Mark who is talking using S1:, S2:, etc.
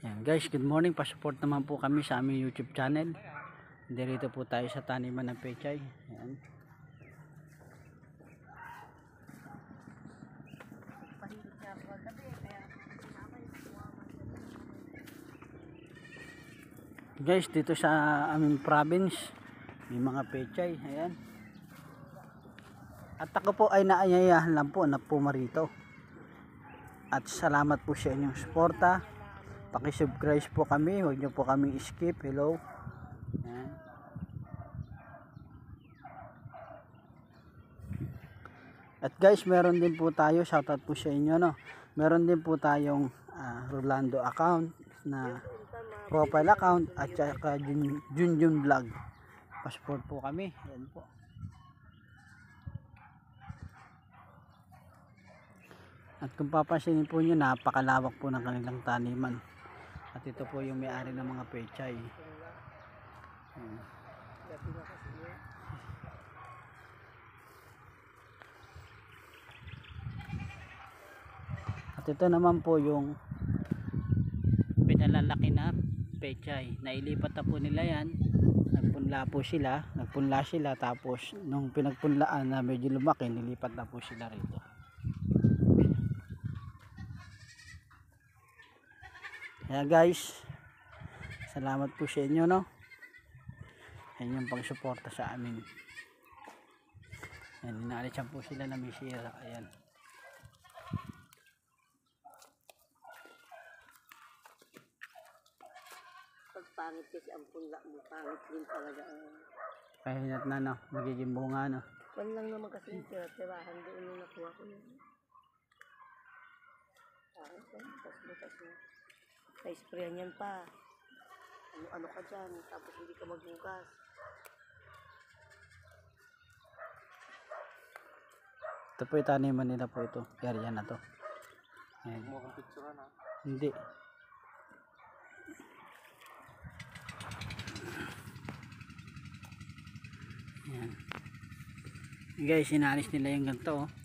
S1: Yan guys, good morning. Pasupport naman po kami sa aming YouTube channel. Dito po tayo sa taniman ng pechay. Yan. Guys, dito sa aming province may mga pechay. Ayan. At ako po ay naanyayahan lang po na pumarito. At salamat po sa inyong suporta. Paki-subscribe po kami, huwag niyo po kami skip. Hello. Ayan. At guys, meron din po tayo, shoutout po sa inyo, no. Meron din po tayong Rolando account na profile account at saka Junjun Vlog. Passport po kami. Ayan po. At kung papansinin po nyo, napakalawak po ng kanilang taniman. At ito po yung may-ari ng mga pechay. At ito naman po yung pinalalaki na pechay. Nailipat na po nila yan. Nagpunla sila. Tapos nung pinagpunlaan na medyo lumaki, nilipat na po sila rito. Kaya guys, salamat po sa inyo, no. Yan yung pagsuporta sa amin. Yan, inaalisan po sila na may sira. Ayan.
S2: Pag pangit kasi ang punla mo, pangit din talaga.
S1: Kaya hinat na, no, magiging bunga, no.
S2: Wala lang naman kasi yung tira-tirahan doon yung nakuha ko yun. Butas mo. Na-sprayan yan pa. Ano ka dyan, tapos hindi ka magbukas.
S1: Ito po yung taniman nila po ito. Area na to. Ayan.
S3: Mo kang picture na?
S1: Hindi. Ayan. Guys, inalis nila yung ganito, oh.